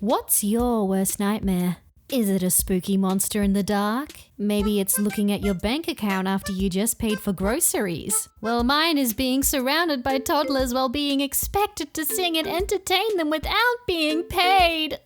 What's your worst nightmare? Is it a spooky monster in the dark? Maybe it's looking at your bank account after you just paid for groceries. Well, mine is being surrounded by toddlers while being expected to sing and entertain them without being paid.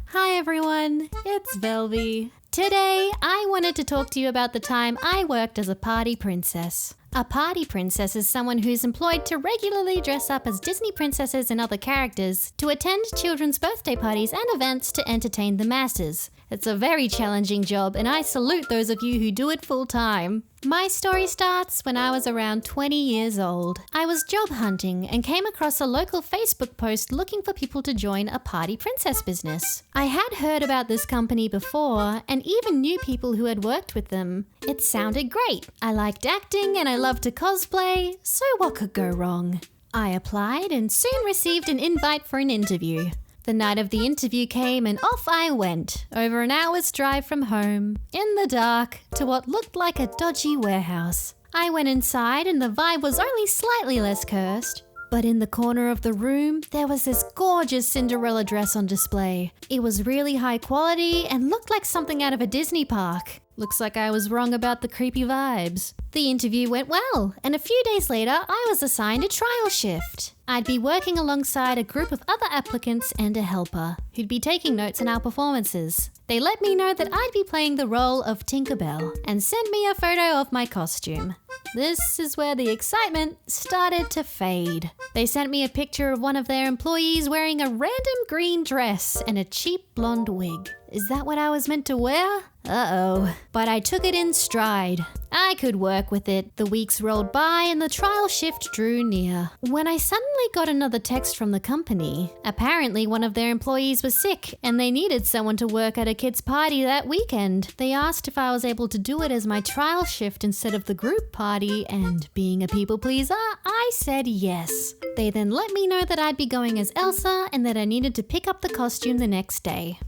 Hi everyone, it's Velvy. Today, I wanted to talk to you about the time I worked as a party princess. A party princess is someone who's employed to regularly dress up as Disney princesses and other characters to attend children's birthday parties and events to entertain the masses. It's a very challenging job, and I salute those of you who do it full time. My story starts when I was around 20 years old. I was job hunting and came across a local Facebook post looking for people to join a party princess business. I had heard about this company before and even knew people who had worked with them. It sounded great. I liked acting and I loved to cosplay, so what could go wrong? I applied and soon received an invite for an interview. The night of the interview came and off I went, over an hour's drive from home, in the dark, to what looked like a dodgy warehouse. I went inside and the vibe was only slightly less cursed. But in the corner of the room, there was this gorgeous Cinderella dress on display. It was really high quality and looked like something out of a Disney park. Looks like I was wrong about the creepy vibes. The interview went well, and a few days later, I was assigned a trial shift. I'd be working alongside a group of other applicants and a helper, who'd be taking notes on our performances. They let me know that I'd be playing the role of Tinkerbell, and sent me a photo of my costume. This is where the excitement started to fade. They sent me a picture of one of their employees wearing a random green dress and a cheap blonde wig. Is that what I was meant to wear? Uh-oh. But I took it in stride. I could work with it. The weeks rolled by and the trial shift drew near. When I suddenly got another text from the company, apparently one of their employees was sick and they needed someone to work at a kid's party that weekend. They asked if I was able to do it as my trial shift instead of the group party, and being a people pleaser, I said yes. They then let me know that I'd be going as Elsa and that I needed to pick up the costume the next day.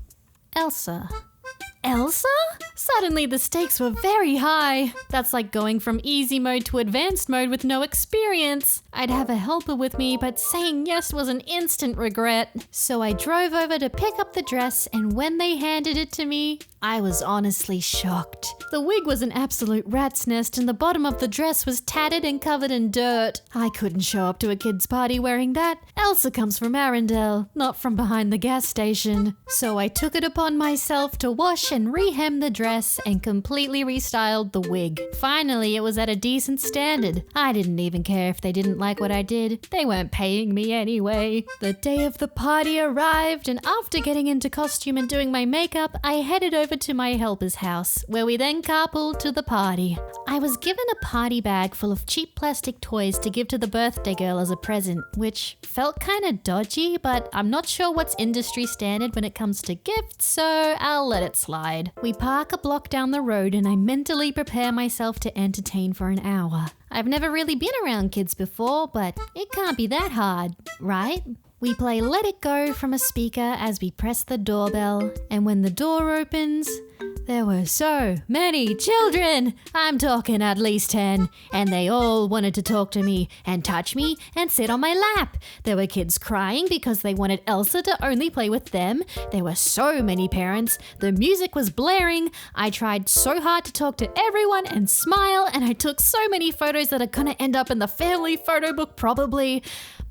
Elsa? Suddenly the stakes were very high. That's like going from easy mode to advanced mode with no experience. I'd have a helper with me, but saying yes was an instant regret. So I drove over to pick up the dress, and when they handed it to me, I was honestly shocked. The wig was an absolute rat's nest and the bottom of the dress was tattered and covered in dirt. I couldn't show up to a kid's party wearing that. Elsa comes from Arendelle, not from behind the gas station. So I took it upon myself to wash and rehem the dress and completely restyled the wig. Finally, it was at a decent standard. I didn't even care if they didn't like what I did. They weren't paying me anyway. The day of the party arrived, and after getting into costume and doing my makeup, I headed over to my helper's house, where we then carpooled to the party. I was given a party bag full of cheap plastic toys to give to the birthday girl as a present, which felt kinda dodgy, but I'm not sure what's industry standard when it comes to gifts, so I'll let it slide. We park a block down the road and I mentally prepare myself to entertain for an hour. I've never really been around kids before, but it can't be that hard, right? We play Let It Go from a speaker as we press the doorbell, and when the door opens, there were so many children. I'm talking at least 10, and they all wanted to talk to me and touch me and sit on my lap. There were kids crying because they wanted Elsa to only play with them. There were so many parents. The music was blaring. I tried so hard to talk to everyone and smile, and I took so many photos that are gonna end up in the family photo book probably.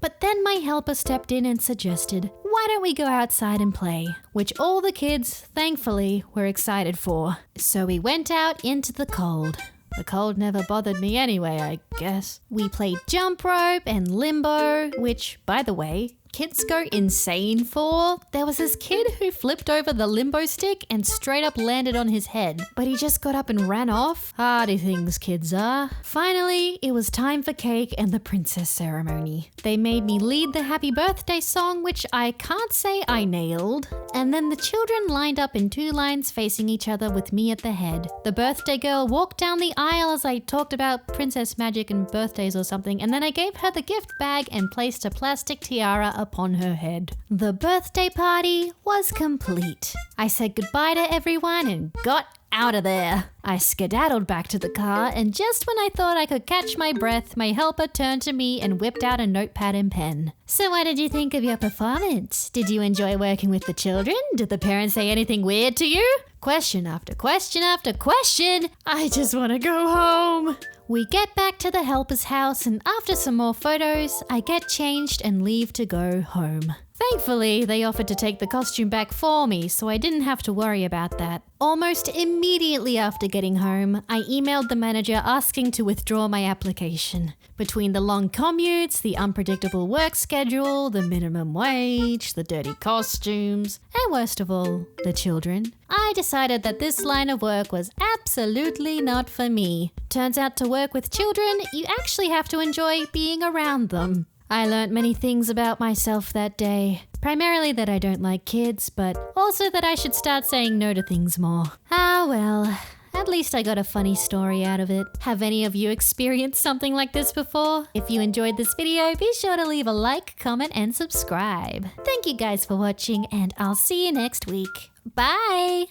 But then my helper stepped in and suggested, why don't we go outside and play? Which all the kids, thankfully, were excited for. So we went out into the cold. The cold never bothered me anyway, I guess. We played jump rope and limbo, which, by the way, kids go insane for. There was this kid who flipped over the limbo stick and straight up landed on his head, but he just got up and ran off. Hardy things kids are. Finally, it was time for cake and the princess ceremony. They made me lead the happy birthday song, which I can't say I nailed, and then the children lined up in 2 lines facing each other with me at the head. The birthday girl walked down the aisle as I talked about princess magic and birthdays or something, and then I gave her the gift bag and placed a plastic tiara upon her head. The birthday party was complete. I said goodbye to everyone and got out of there. I skedaddled back to the car, and just when I thought I could catch my breath, my helper turned to me and whipped out a notepad and pen. So what did you think of your performance? Did you enjoy working with the children? Did the parents say anything weird to you? Question after question after question. I just want to go home. We get back to the helper's house, and after some more photos, I get changed and leave to go home. Thankfully, they offered to take the costume back for me, so I didn't have to worry about that. Almost immediately after getting home, I emailed the manager asking to withdraw my application. Between the long commutes, the unpredictable work schedule, the minimum wage, the dirty costumes, and worst of all, the children, I decided that this line of work was absolutely not for me. Turns out to work with children, you actually have to enjoy being around them. I learnt many things about myself that day. Primarily that I don't like kids, but also that I should start saying no to things more. Ah well, at least I got a funny story out of it. Have any of you experienced something like this before? If you enjoyed this video, be sure to leave a like, comment, and subscribe. Thank you guys for watching, and I'll see you next week. Bye!